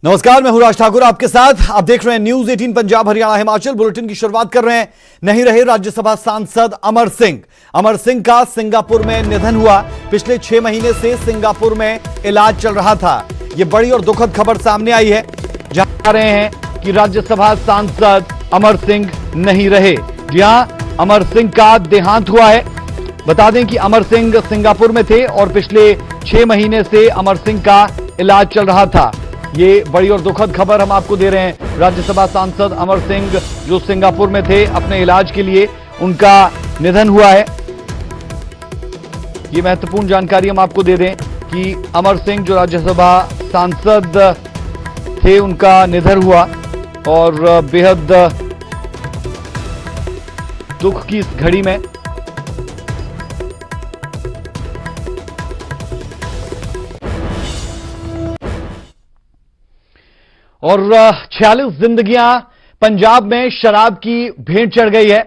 नमस्कार, मैं हूं राज ठाकुर आपके साथ। आप देख रहे हैं न्यूज 18 पंजाब हरियाणा हिमाचल। बुलेटिन की शुरुआत कर रहे हैं। नहीं रहे राज्यसभा सांसद अमर सिंह। अमर सिंह का सिंगापुर में निधन हुआ। पिछले 6 महीने से सिंगापुर में इलाज चल रहा था। यह बड़ी और दुखद खबर सामने आई है, जहां रहे हैं कि राज्यसभा सांसद अमर सिंह नहीं रहे। जी हां, अमर सिंह का देहांत हुआ है। बता दें कि अमर सिंह सिंगापुर में थे और पिछले 6 महीने से अमर सिंह का इलाज चल रहा था। ये बड़ी और दुखद खबर हम आपको दे रहे हैं। राज्यसभा सांसद अमर सिंह जो सिंगापुर में थे अपने इलाज के लिए, उनका निधन हुआ है। ये महत्वपूर्ण जानकारी हम आपको दे दें कि अमर सिंह जो राज्यसभा सांसद थे, उनका निधन हुआ और बेहद दुख की इस घड़ी में और 46 जिंदगियां पंजाब में शराब की भेंट चढ़ गई है।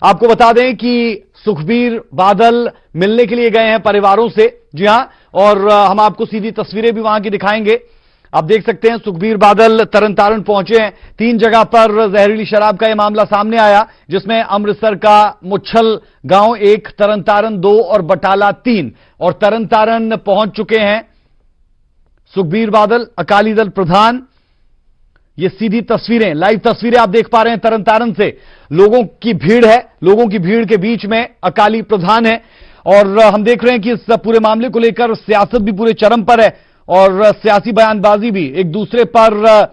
आपको बता दें कि सुखबीर बादल मिलने के लिए गए हैं परिवारों से। जी हां, और हम आपको सीधी तस्वीरें भी वहां की दिखाएंगे। आप देख सकते हैं सुखबीर बादल तरन पहुंचे हैं। 3 जगह पर जहरीली शराब का यह मामला सामने आया, जिसमें अमृतसर का मुच्छल गांव 1, तरन 2 और बटाला 3। और तरन पहुंच चुके हैं सुखबीर बादल, अकाली दल प्रधान। ये सीधी तस्वीरें, लाइव तस्वीरें आप देख पा रहे हैं तरन से। लोगों की भीड़ है, लोगों की भीड़ के बीच में अकाली प्रधान है। और हम देख रहे हैं कि इस पूरे मामले को लेकर सियासत भी पूरे चरम पर है और सियासी बयानबाजी भी, एक दूसरे पर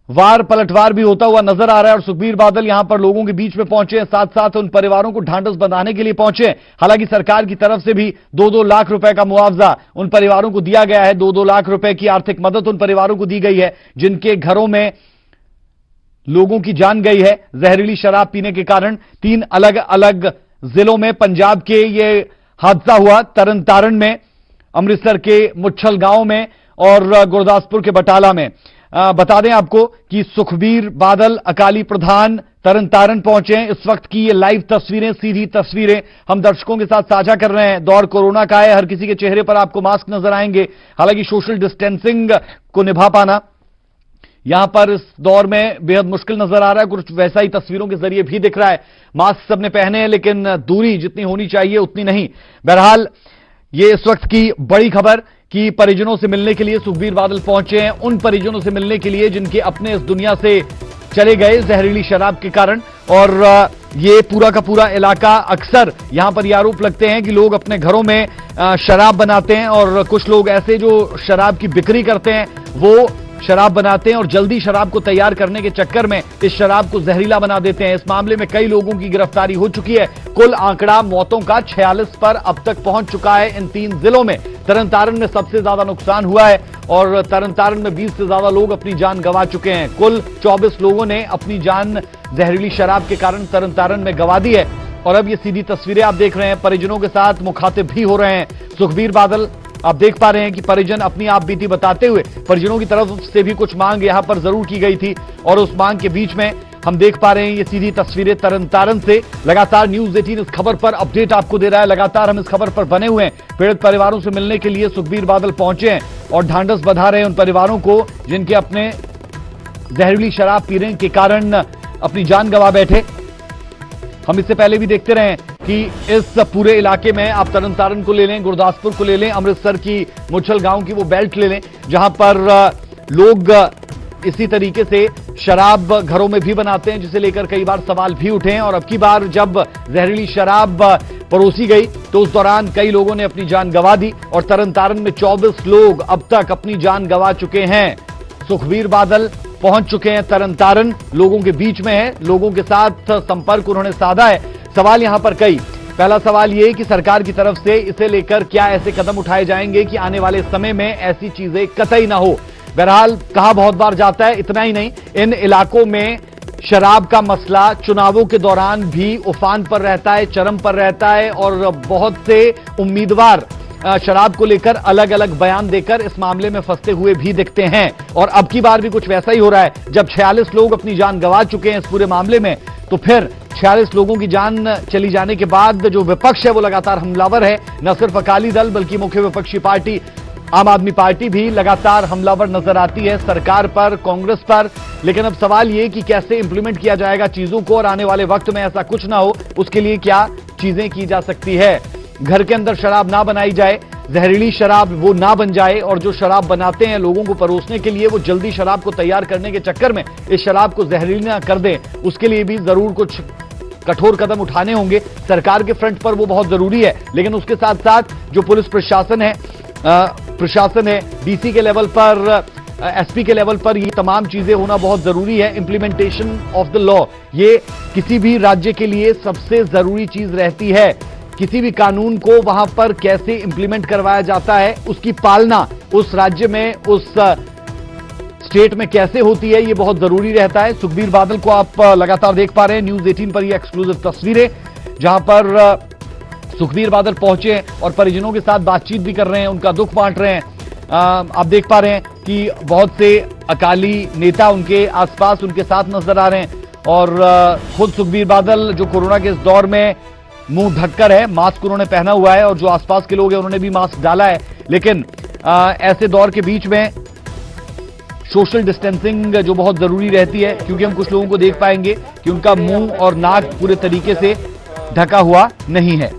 वार पलटवार भी होता हुआ नजर आ रहा है। और सुखबीर बादल यहां पर लोगों के बीच में पहुंचे हैं, साथ साथ उन परिवारों को ढांढस बंधाने के लिए पहुंचे हैं। हालांकि सरकार की तरफ से भी 2-2 लाख रुपए का मुआवजा उन परिवारों को दिया गया है। 2-2 लाख रुपए की आर्थिक मदद उन परिवारों को दी गई है जिनके घरों में लोगों की जान गई है जहरीली शराब पीने के कारण। 3 अलग अलग जिलों में पंजाब के ये हादसा हुआ, तरन में, अमृतसर के मुच्छल गांव में और गुरदासपुर के बटाला में। बता दें आपको कि सुखबीर बादल अकाली प्रधान तरन पहुंचे हैं। इस वक्त की ये लाइव तस्वीरें, सीधी तस्वीरें हम दर्शकों के साथ साझा कर रहे हैं। दौर कोरोना का है, हर किसी के चेहरे पर आपको मास्क नजर आएंगे। हालांकि सोशल डिस्टेंसिंग को निभा पाना यहां पर इस दौर में बेहद मुश्किल नजर आ रहा है। कुछ वैसा ही तस्वीरों के जरिए भी दिख रहा है। मास्क सबने पहने हैं, लेकिन दूरी जितनी होनी चाहिए उतनी नहीं। बहरहाल ये इस वक्त की बड़ी खबर कि परिजनों से मिलने के लिए सुखबीर बादल पहुंचे हैं। उन परिजनों से मिलने के लिए जिनके अपने इस दुनिया से चले गए जहरीली शराब के कारण। और ये पूरा का पूरा इलाका, अक्सर यहां पर यह आरोप लगते हैं कि लोग अपने घरों में शराब बनाते हैं और कुछ लोग ऐसे जो शराब की बिक्री करते हैं वो शराब बनाते हैं और जल्दी शराब को तैयार करने के चक्कर में इस शराब को जहरीला बना देते हैं। इस मामले में कई लोगों की गिरफ्तारी हो चुकी है। कुल आंकड़ा मौतों का 46 पर अब तक पहुंच चुका है इन 3 जिलों में। तरन में सबसे ज्यादा नुकसान हुआ है और तरन में 20 से ज्यादा लोग अपनी जान गंवा चुके हैं। कुल 24 लोगों ने अपनी जान जहरीली शराब के कारण तरन में गंवा दी है। और अब ये सीधी तस्वीरें आप देख रहे हैं, परिजनों के साथ मुखातिब भी हो रहे हैं सुखबीर बादल। आप देख पा रहे हैं कि परिजन अपनी आप बीती बताते हुए, परिजनों की तरफ से भी कुछ मांग यहां पर जरूर की गई थी और उस मांग के बीच में हम देख पा रहे हैं ये सीधी तस्वीरें तरन से। लगातार न्यूज 18 इस खबर पर अपडेट आपको दे रहा है। लगातार हम इस खबर पर बने हुए हैं। पीड़ित परिवारों से मिलने के लिए सुखबीर बादल पहुंचे हैं और ढांढस बंधा रहे हैं उन परिवारों को जिनके अपने जहरीली शराब पीने के कारण अपनी जान गंवा बैठे। हम इससे पहले भी देखते रहे कि इस पूरे इलाके में आप तरन को ले लें, गुरदासपुर को ले लें, अमृतसर की मुच्छल गांव की वो बेल्ट ले लें, जहां पर लोग इसी तरीके से शराब घरों में भी बनाते हैं, जिसे लेकर कई बार सवाल भी उठे हैं। और अब की बार जब जहरीली शराब परोसी गई तो उस दौरान कई लोगों ने अपनी जान गंवा दी और तरन में 24 लोग अब तक अपनी जान गंवा चुके हैं। सुखबीर बादल पहुंच चुके हैं तरन, लोगों के बीच में है, लोगों के साथ संपर्क उन्होंने साधा है। सवाल यहां पर कई, पहला सवाल यह कि सरकार की तरफ से इसे लेकर क्या ऐसे कदम उठाए जाएंगे कि आने वाले समय में ऐसी चीजें कतई ना हो। बहरहाल कहा बहुत बार जाता है, इतना ही नहीं, इन इलाकों में शराब का मसला चुनावों के दौरान भी उफान पर रहता है, चरम पर रहता है और बहुत से उम्मीदवार शराब को लेकर अलग अलग बयान देकर इस मामले में फंसते हुए भी दिखते हैं। और अब की बार भी कुछ वैसा ही हो रहा है। जब 46 लोग अपनी जान गंवा चुके हैं इस पूरे मामले में, तो फिर 46 लोगों की जान चली जाने के बाद जो विपक्ष है वो लगातार हमलावर है। न सिर्फ अकाली दल बल्कि मुख्य विपक्षी पार्टी आम आदमी पार्टी भी लगातार हमलावर नजर आती है सरकार पर, कांग्रेस पर। लेकिन अब सवाल ये कि कैसे इंप्लीमेंट किया जाएगा चीजों को, और आने वाले वक्त में ऐसा कुछ ना हो उसके लिए क्या चीजें की जा सकती है। घर के अंदर शराब ना बनाई जाए, जहरीली शराब वो ना बन जाए, और जो शराब बनाते हैं लोगों को परोसने के लिए, वो जल्दी शराब को तैयार करने के चक्कर में इस शराब को जहरीली ना कर दें, उसके लिए भी जरूर कुछ कठोर कदम उठाने होंगे। सरकार के फ्रंट पर वो बहुत जरूरी है, लेकिन उसके साथ साथ जो पुलिस प्रशासन है, डीसी के लेवल पर, एसपी के लेवल पर, ये तमाम चीजें होना बहुत जरूरी है। इंप्लीमेंटेशन ऑफ द लॉ, ये किसी भी राज्य के लिए सबसे जरूरी चीज रहती है। किसी भी कानून को वहां पर कैसे इंप्लीमेंट करवाया जाता है, उसकी पालना उस राज्य में, उस स्टेट में कैसे होती है, ये बहुत जरूरी रहता है। सुखबीर बादल को आप लगातार देख पा रहे हैं न्यूज 18 पर, ये एक्सक्लूसिव तस्वीरें जहां पर सुखबीर बादल पहुंचे हैं और परिजनों के साथ बातचीत भी कर रहे हैं, उनका दुख बांट रहे हैं। आप देख पा रहे हैं कि बहुत से अकाली नेता उनके आसपास, उनके साथ नजर आ रहे हैं, और खुद सुखबीर बादल जो कोरोना के इस दौर में मुंह ढककर है, मास्क उन्होंने पहना हुआ है, और जो आसपास के लोग हैं उन्होंने भी मास्क डाला है। लेकिन ऐसे दौर के बीच में सोशल डिस्टेंसिंग जो बहुत जरूरी रहती है, क्योंकि हम कुछ लोगों को देख पाएंगे कि उनका मुंह और नाक पूरे तरीके से ढका हुआ नहीं है।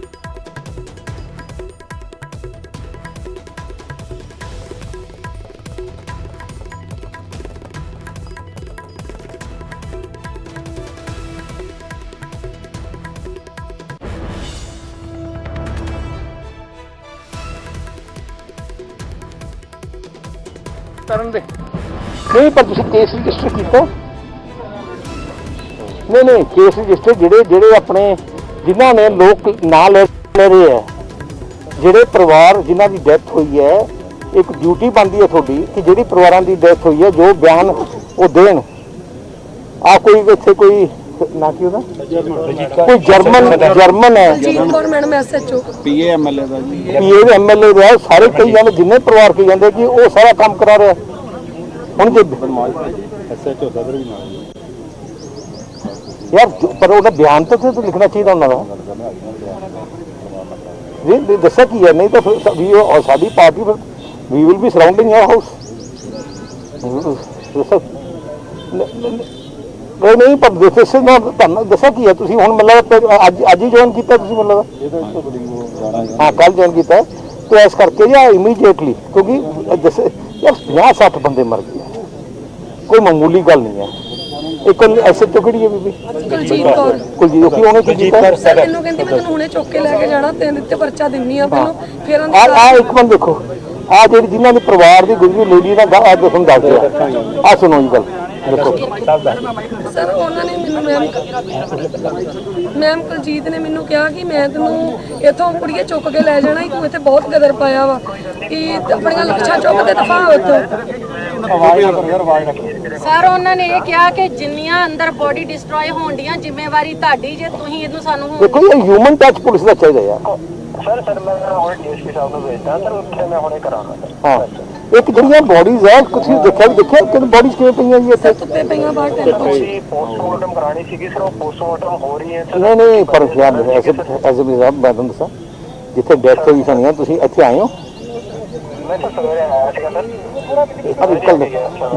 ਕਰਨ ਦੇ ਨਹੀਂ, ਪਰ ਤੁਸੀਂ ਕੇਸ ਰਜਿਸਟਰ ਕੀਤਾ? ਨਹੀਂ ਕੇਸ ਰਜਿਸਟਰ ਜਿਹੜੇ ਆਪਣੇ ਜਿਨ੍ਹਾਂ ਨੇ ਲੋਕ ਨਾਂ ਲੈ ਰਹੇ ਹੈ, ਜਿਹੜੇ ਪਰਿਵਾਰ ਜਿਨ੍ਹਾਂ ਦੀ ਡੈਥ ਹੋਈ ਹੈ, ਇੱਕ ਡਿਊਟੀ ਬਣਦੀ ਹੈ ਤੁਹਾਡੀ ਕਿ ਜਿਹੜੀ ਪਰਿਵਾਰਾਂ ਦੀ ਡੈਥ ਹੋਈ ਹੈ ਜੋ ਬਿਆਨ ਉਹ ਦੇਣ। ਆ ਕੋਈ ਇੱਥੇ ਕੋਈ ਨਾ ਕੀ ਉਹਦਾ ਕੋਈ ਜਰਮਨ ਹੈ, ਮੈਡਮ ਐਸਐਚਓ ਪੀਏ ਐਮਐਲਏ ਦਾ ਜੀ, ਪੀਏ ਦੇ ਐਮਐਲਏ ਦਾ ਸਾਰੇ ਕਹੀ ਜਾਂਦੇ, ਜਿੰਨੇ ਪਰਿਵਾਰ ਕਹੀ ਜਾਂਦੇ ਕਿ ਉਹ ਸਾਰਾ ਕੰਮ ਕਰਾ ਰਿਹਾ। ਹੁਣ ਜੇ ਐਸਐਚਓ ਸਦਰ ਵੀ ਨਾਲ ਯਾਰ, ਪਰ ਉਹਦਾ ਬਿਆਨ ਤਾਂ ਲਿਖਣਾ ਚਾਹੀਦਾ ਉਹਨਾਂ ਦਾ। ਜੀ ਦੱਸਿਆ ਕੀ ਹੈ, ਨਹੀਂ ਤਾਂ ਫਿਰ ਸਾਡੀ ਪਾਰਟੀ ਫਿਰ ਵੀ will be surrounding your house. ਨਹੀਂ ਪਰ ਦੱਸਿਆ ਨਾ, ਤੁਹਾਨੂੰ ਦੱਸਿਆ ਕੀ ਹੈ, ਤੁਸੀਂ ਹੁਣ ਮਤਲਬ ਅੱਜ ਹੀ ਜੁਆਇਨ ਕੀਤਾ ਤੁਸੀਂ ਮਤਲਬ? ਹਾਂ, ਕੱਲ ਜੁਆਇਨ ਕੀਤਾ ਤੇ ਇਸ ਕਰਕੇ ਜਾਂ ਇਮੀਡੀਏਟਲੀ, ਕਿਉਂਕਿ ਦੱਸੇ ਯਾਰ 50-60 ਬੰਦੇ ਮਰ ਗਏ, ਕੋਈ ਮਾਮੂਲੀ ਗੱਲ ਨਹੀਂ ਹੈ। ਇੱਕ ਐਸਐਚਓ ਕਿਹੜੀ ਹੈ ਬੀਬੀ? ਕੁਲਜੀਤ ਕੌਰ। ਕੁਲਜੀਤ ਕੀ ਉਹਨੇ ਕੀ ਕੀਤਾ? ਮੈਨੂੰ ਕਹਿੰਦੀ ਮੈਂ ਤੈਨੂੰ ਹੁਣੇ ਚੁੱਕ ਕੇ ਲੈ ਕੇ ਜਾਣਾ, ਤਿੰਨ ਤੇ ਪਰਚਾ ਦਿੰਨੀ ਆ ਪਹਿਲਾਂ, ਫਿਰ ਆ ਇੱਕ ਮਿੰਟ ਦੇਖੋ, ਆ ਜਿਹੜੀ ਜਿਨ੍ਹਾਂ ਦੇ ਪਰਿਵਾਰ ਦੀ ਗੁਜ਼ਰੀ ਲੇਡੀ ਦਾ ਤੁਹਾਨੂੰ ਦੱਸ ਦਿਆ, ਆ ਸੁਣੋ ਜੀ ਗੱਲ ਦੇਖੋ। ਸਰ ਉਹਨਾਂ ਨੇ ਮੈਨੂੰ ਮੈਮ ਕੁਲਜੀਤ ਨੇ ਮੈਨੂੰ ਕਿਹਾ ਕਿ ਮੈਂ ਤੈਨੂੰ ਇੱਥੋਂ ਕੁੜੀਏ ਚੁੱਕ ਕੇ ਲੈ ਜਾਣਾ, ਤੂੰ ਇੱਥੇ ਬਹੁਤ ਗਦਰ ਪਾਇਆ ਵਾ, ਕਿ ਆਪਣੀਆਂ ਲੱਛਾਂ ਚੁੱਕ ਕੇ ਦਫਾ ਉੱਥੋਂ। ਸਰ ਉਹਨਾਂ ਨੇ ਇਹ ਕਿਹਾ ਕਿ ਜਿੰਨੀਆਂ ਅੰਦਰ ਬੋਡੀ ਡਿਸਟਰੋਏ ਹੋਣ ਦੀਆਂ ਜ਼ਿੰਮੇਵਾਰੀ ਤੁਹਾਡੀ, ਜੇ ਤੁਸੀਂ ਇਹਨੂੰ ਸਾਨੂੰ ਦੇਖੋ ਇਹ ਹਿਊਮਨ ਟੱਚ ਪੁਲਿਸ ਦਾ ਚਾਹੀਦਾ ਯਾਰ। ਸਰ ਮੈਂ ਹੁਣ ਡੀਐਸਪੀ ਸਾਹਿਬ ਨੂੰ ਭੇਜਦਾ, ਸਰ ਉੱਥੇ ਮੈਂ ਹੁਣੇ ਕਰਾਉਣਾ। ਹਾਂ, ਇੱਕ ਜਿਹੜੀਆਂ ਬੋਡੀਜ਼ ਹੈ ਤੁਸੀਂ ਦੇਖਿਆ ਕਿ ਬੋਡੀਜ਼ ਕਿਵੇਂ ਪਈਆਂ ਜੀ ਇੱਥੇ? ਧੁੱਪੇ ਪਈਆਂ ਬਾਹਰ ਟੈਂਪੋ 'ਚ। ਤੁਸੀਂ ਪੋਸਟਮਾਰਟਮ ਕਰਾਣੀ ਸੀਗੀ ਸਰ, ਉਹ ਪੋਸਟਮਾਰਟਮ ਹੋ ਰਹੀ ਹੈ ਸਰ। ਨਹੀਂ ਪਰ ਯਾਰ ਐਸੇ ਸਾਹਿਬ ਮੈਂ ਤੁਹਾਨੂੰ ਦੱਸਾਂ, ਜਿੱਥੇ ਡੈਥ ਹੋਈ ਸਾਨੂੰ, ਤੁਸੀਂ ਇੱਥੇ ਆਏ ਹੋ? ਮੈਂ ਤਾਂ ਸਵੇਰੇ ਆਇਆ ਸੀਗਾ ਸਰ।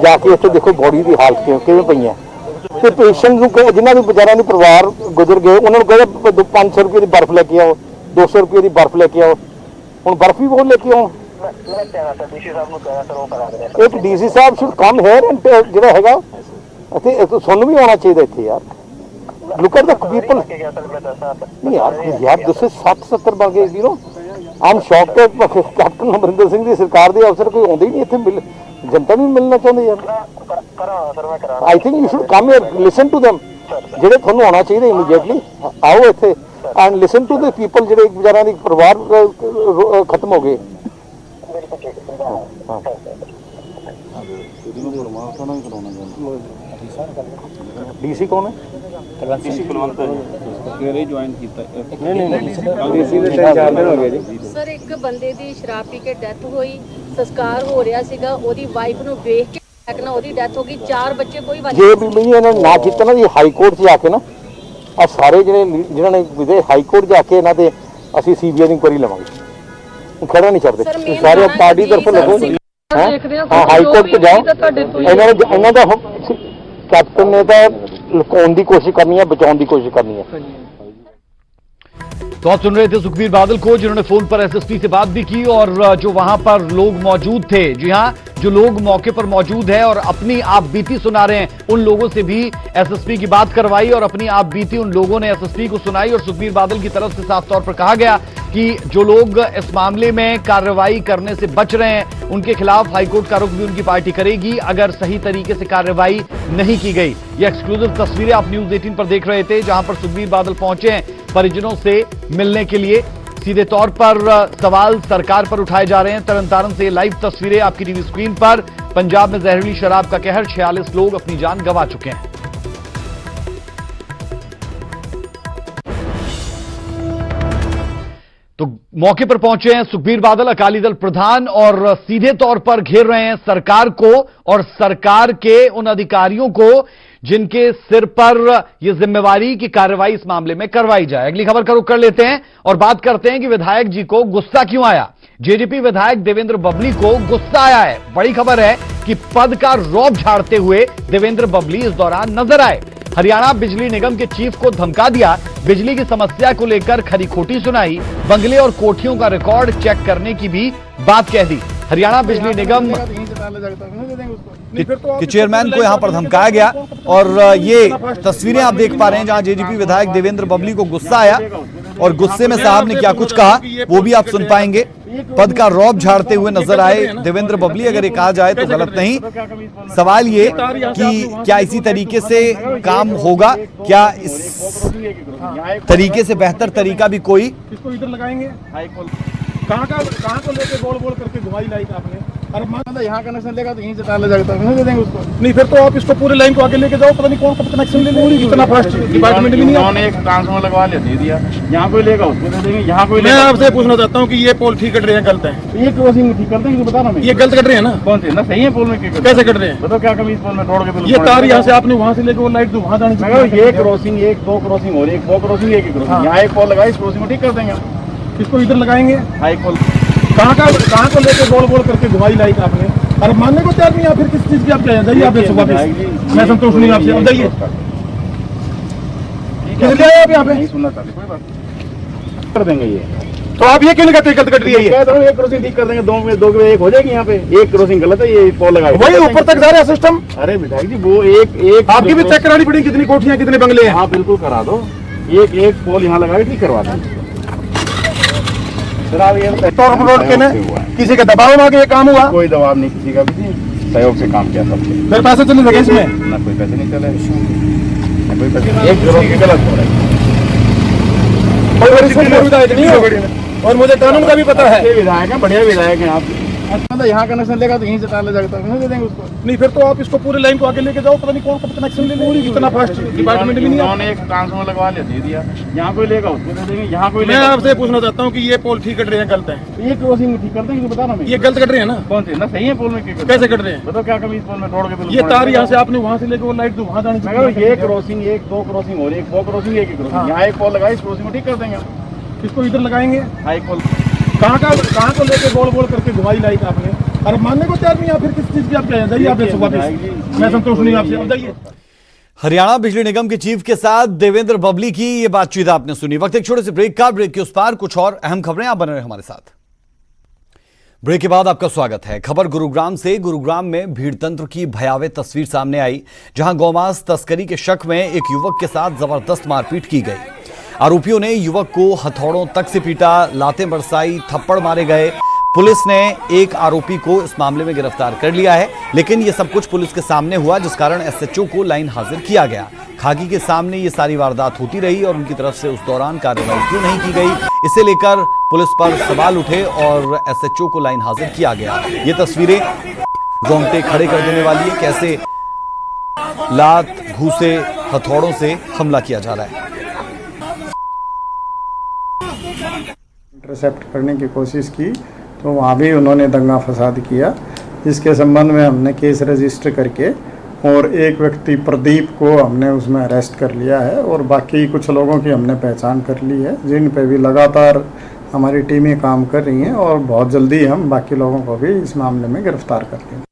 ਜਾ ਕੇ ਇੱਥੇ ਦੇਖੋ ਬੋਡੀ ਦੀ ਹਾਲਤ ਕਿਵੇਂ ਪਈਆਂ, ਤੇ ਪੇਸ਼ੈਂਟ ਨੂੰ ਜਿਨ੍ਹਾਂ ਦੇ ਵਿਚਾਰਿਆਂ ਦੇ ਪਰਿਵਾਰ ਗੁਜ਼ਰ ਗਏ ਉਹਨਾਂ ਨੂੰ ਕਹਿੰਦੇ 500 ਰੁਪਏ ਦੀ ਬਰਫ਼ ਲੈ ਕੇ ਆਓ, 200 ਰੁਪਏ ਦੀ ਬਰਫ਼ ਲੈ ਕੇ ਆਓ। ਹੁਣ ਬਰਫ਼ ਵੀ ਬਹੁਤ ਲੈ ਕੇ ਆਓ। ਮੈਂ ਕਹਿਣਾ ਸਰ ਡੀਸੀ ਸਾਹਿਬ ਨੂੰ ਕਹਿਣਾ ਸਰ, ਉਹ ਕਰਾ ਦੇਣਾ। ਇੱਕ DC Sahib should come hair and ਜਿਹੜਾ ਹੈਗਾ ਇੱਥੇ ਤੁਹਾਨੂੰ ਵੀ ਆਉਣਾ ਚਾਹੀਦਾ ਇੱਥੇ ਯਾਰ। Look at the people. ਨਹੀਂ ਯਾਰ ਦੱਸੋ 60-70 ਬਣ ਗਏ ਯੂ ਨੋ। ਆਮ ਸ਼ੌਕ ਤੇ ਕੈਪਟਨ ਅਮਰਿੰਦਰ ਸਿੰਘ ਦੀ ਸਰਕਾਰ ਦੇ ਅਫਸਰ ਕੋਈ ਆਉਂਦੇ ਹੀ ਨਹੀਂ ਇੱਥੇ, ਜਨਤਾ ਨੂੰ ਮਿਲਣਾ ਚਾਹੁੰਦੇ ਯਾਰ। ਕਰਾਉਣਾ ਸਰ, ਮੈਂ ਕਰਾਉਣਾ। I think you should come here, listen to them, ਜਿਹੜੇ ਤੁਹਾਨੂੰ ਆਉਣਾ ਚਾਹੀਦਾ ਇਮੀਡੀਏਟਲੀ। ਆਓ ਇੱਥੇ and listen to the people, ਜਿਹੜੇ ਵਿਚਾਰਿਆਂ ਦੀ ਪਰਿਵਾਰ ਖਤਮ ਹੋ ਗਏ। ਡੀਸੀ ਕੌਣ ਹੈ? ਡੀਸੀ ਕੁਲਵੰਤ ਸਵੇਰੇ ਜੁਆਇਨ ਕੀਤਾ। ਡੀਸੀ ਦੇ 3-4 ਦਿਨ ਹੋ ਗਏ ਜੀ। ਸਰ ਇੱਕ ਬੰਦੇ ਦੀ ਸ਼ਰਾਬ ਪੀ ਕੇ ਡੈਥ ਹੋਈ, ਸੰਸਕਾਰ ਹੋ ਰਿਹਾ ਸੀਗਾ, ਉਹਦੀ ਵਾਈਫ ਨੂੰ ਵੇਖ ਕੇ ਨਾ ਉਹਦੀ ਡੈਥ ਹੋ ਗਈ, 4 ਬੱਚੇ ਕੋਈ ਵਾਲੀ ਜੇ ਵੀ ਇਹਨਾਂ ਨੇ ਨਾ ਕੀਤਾ ਨਾ ਜੀ, ਹਾਈ ਕੋਰਟ 'ਚ ਜਾ ਕੇ ਨਾ ਆ ਸਾਰੇ ਜਿਹੜੇ ਜਿਨ੍ਹਾਂ ਨੇ ਹਾਈ ਕੋਰਟ ਜਾ ਕੇ ਇਹਨਾਂ ਤੇ ਅਸੀਂ ਸੀਬੀਆਈ ਦੀ ਇਨਕੁਆਇਰੀ ਲਵਾਂਗੇ। ਖੜਾ ਨਹੀਂ ਛੱਡਦੇ। Sir, main ਸਾਰੇ ਜਾਣਾ ਪਾਰਟੀ ਕਿ ਤਰਫੋਂ ਲੱਗੋ। ਦੇਖਦੇ ਹਾਂ ਹਾਂ ਹਾਈ ਕੋਰਟ ਤੇ ਜਾਓ। ਤੁਹਾਡੇ ਤੋਂ ਹੀ ਇਹਨਾਂ ਦਾ ਕੈਪਟਨ ਨੇ ਤਾਂ ਲੁਕਾਉਣ ਦੀ ਕੋਸ਼ਿਸ਼ ਕਰਨੀ ਹੈ, ਬਚਾਉਣ ਦੀ कोशिश करनी है। तो आप सुन रहे थे सुखबीर बादल को, जिन्होंने फोन पर एसएसपी से बात भी की और जो वहां पर लोग मौजूद थे, जी हां, जो लोग मौके पर मौजूद है और अपनी आप बीती सुना रहे हैं, उन लोगों से भी एसएसपी की बात करवाई और अपनी आप बीती उन लोगों ने एसएसपी को सुनाई। और सुखबीर बादल की तरफ से साफ तौर पर कहा गया कि जो लोग इस मामले में कार्रवाई करने से बच रहे हैं, उनके खिलाफ हाईकोर्ट का रुख भी उनकी पार्टी करेगी अगर सही तरीके से कार्रवाई नहीं की गई। ये एक्सक्लूसिव तस्वीरें आप न्यूज 18 पर देख रहे थे, जहां पर सुखबीर बादल पहुंचे हैं परिजनों से मिलने के लिए। सीधे तौर पर सवाल सरकार पर उठाए जा रहे हैं। तरनतारन से लाइव तस्वीरें आपकी टीवी स्क्रीन पर। पंजाब में जहरीली शराब का कहर, 46 लोग अपनी जान गंवा चुके हैं। तो मौके पर पहुंचे हैं सुखबीर बादल, अकाली दल प्रधान, और सीधे तौर पर घेर रहे हैं सरकार को और सरकार के उन अधिकारियों को जिनके सिर पर यह जिम्मेवारी की कार्रवाई इस मामले में करवाई जाए। अगली खबर का रुख कर लेते हैं और बात करते हैं कि विधायक जी को गुस्सा क्यों आया। जेजेपी विधायक देवेंद्र बबली को गुस्सा आया है। बड़ी खबर है कि पद का रौब झाड़ते हुए देवेंद्र बबली इस दौरान नजर आए। हरियाणा बिजली निगम के चीफ को धमका दिया, बिजली की समस्या को लेकर खरी खोटी सुनाई, बंगले और कोठियों का रिकॉर्ड चेक करने की भी बात कह दी। हरियाणा बिजली निगम कि चेयरमैन को यहां पर धमकाया गया और ये तस्वीरें आप देख पा रहे हैं जहां जेजेपी विधायक देवेंद्र बबली को गुस्सा आया और गुस्से में साहब ने क्या कुछ कहा वो भी आप सुन पाएंगे। पद का रौब झाड़ते हुए नजर आए देवेंद्र बबली, अगर ये कहा जाए तो गलत नहीं। सवाल ये कि क्या इसी तरीके से काम होगा, क्या इस तरीके से बेहतर तरीका भी कोई। इसको इधर लगाएंगे, कहाँ को लेके बोल करके घुमाई लाइक आपने। अरे मान यहाँ कनेक्शन लेगा तो यहीं से डाला जाएगा, तो दे देंगे उसको। नहीं फिर तो आप इसको पूरे लाइन को आगे लेके जाओ, पता नहीं कौन कब कनेक्शन ले लेंगे, इतना फास्ट डिपार्टमेंट भी नहीं। उन्होंने एक ट्रांसफार्मर लगवा लिया, दे दिया, यहाँ कोई लेगा उसको दे देंगे, यहाँ कोई। मैं आपसे पूछना चाहता हूँ कि ये पोल ठीक कट रहे हैं गलत है? ये क्रॉसिंग ठीक करते हैं, बता रहा ये गलत कट रहे हैं ना? कौन से ना सही है पोल में, कैसे कट रहे हैं बताओ क्या कमी इस पोल में रोड के। ये तार यहाँ से आपने वहाँ से लेके वो लाइट जो वहाँ जानी चाहिए। ये क्रॉसिंग एक दो क्रॉसिंग हो रही है, दो क्रॉसिंग एक ही क्रॉसिंग, यहाँ एक पोल लगा, इस क्रॉसिंग को ठीक कर देंगे। इसको इधर लगाएंगे, हाँ एक पोल। कहाँ को लेके बोल करके घुमाई लाइक आपने। अरे मानने को तैयार नहीं, या फिर किस चीज की आप कहें? जाइए आप वापस, मैं संतोष नहीं आपसे, अब जाइए। किस लिए आए आप यहाँ पे? सुनना चाहते कोई बात कर देंगे ये। तो आप ये क्यों नहीं कहते गलत कट रही है? ये कहता हूँ एक क्रॉसिंग ठीक कर देंगे, दो में एक हो जाएगी। यहाँ पे एक क्रॉसिंग गलत है, ये पोल लगा वही ऊपर तक जा रहा है सिस्टम। अरे विधायक जी वो एक आपकी भी चेक करानी पड़ेगी, कितनी कोठियाँ कितने बंगले हैं। हाँ बिल्कुल करा दो, एक पोल यहाँ लगा के ठीक करवा दें। रोड के ने किसी के दबाव में आके ये काम हुआ? कोई दबाव नहीं, किसी का भी सहयोग से काम किया सबसे। फिर पैसे चले लगे इसमें? ना कोई पैसे नहीं चले, ना कोई पैसे। एक जरूर गलत हो रहा है, विधायक नहीं हो और मुझे कानून का भी पता है। विधायक है, बढ़िया विधायक है आप। मतलब यहाँ कनेक्शन लेगा तो यहीं से डाला जाएगा, तो दे देंगे उसको। नहीं फिर तो आप इसको पूरे लाइन को आगे लेके जाओ, पता नहीं कौन कब कनेक्शन ले लेंगे, इतना फास्ट डिपार्टमेंट भी नहीं। उन्होंने एक ट्रांसफार्मर लगवा लिया, दे दिया, यहाँ कोई लेगा उसको दे देंगे, यहाँ कोई। मैं आपसे पूछना चाहता हूँ कि ये पोल ठीक कट रहे हैं गलत है? ये क्रॉसिंग ठीक कर देंगे, बता रहा हूँ। ये गलत कट रहे हैं ना? कौन से ना सही है पोल में, कैसे कट रहे हैं? बताओ क्या कमी इस पोल में रोड के। ये तार यहाँ से आपने वहाँ से लेके वो लाइट जो वहाँ जानी चाहिए। ये क्रॉसिंग एक दो क्रॉसिंग हो रही है, दो क्रॉसिंग एक ही क्रॉसिंग, यहाँ एक पोल लगा, इस क्रॉसिंग को ठीक कर देंगे। इसको इधर लगाएंगे, हाँ एक पोल। कहाँ को लेके बोल करके घुमाई लाइक आपने। अरे मानने को तैयार नहीं, या फिर किस चीज की आप कहें? जाइए आप वापस, मैं संतोष नहीं आपसे, अब जाइए। हरियाणा बिजली निगम के चीफ के साथ देवेंद्र बबली की ये बातचीत आपने सुनी। वक्त एक छोटे से ब्रेक का, ब्रेक के उस पार कुछ और अहम खबरें, आप बने रहे हमारे साथ। ब्रेक के बाद आपका स्वागत है। खबर गुरुग्राम से। गुरुग्राम में भीड़ तंत्र की भयावह तस्वीर सामने आई, जहां गौमांस तस्करी के शक में एक युवक के साथ जबरदस्त मारपीट की गई। आरोपियों ने युवक को हथौड़ों तक से पीटा, लातें बरसाई, थप्पड़ मारे गए। पुलिस ने एक आरोपी को इस मामले में गिरफ्तार कर लिया है, लेकिन यह सब कुछ पुलिस के सामने हुआ, जिस कारण एसएचओ को लाइन हाजिर किया गया। खाकी के सामने ये सारी वारदात होती रही और उनकी तरफ से उस दौरान कार्रवाई क्यों नहीं की गई, इसे लेकर पुलिस पर सवाल उठे और एसएचओ को लाइन हाजिर किया गया। ये तस्वीरें रोंगटे खड़े कर देने वाली है, कैसे लात, घूसे, हथौड़ों से हमला किया जा रहा है। इंटरसेप्ट करने की कोशिश की तो वहाँ भी उन्होंने दंगा फसाद किया, जिसके संबंध में हमने केस रजिस्टर करके और एक व्यक्ति प्रदीप को हमने उसमें अरेस्ट कर लिया है और बाकी कुछ लोगों की हमने पहचान कर ली है, जिन पे भी लगातार हमारी टीमें काम कर रही हैं और बहुत जल्दी हम बाकी लोगों को भी इस मामले में गिरफ्तार कर लेंगे।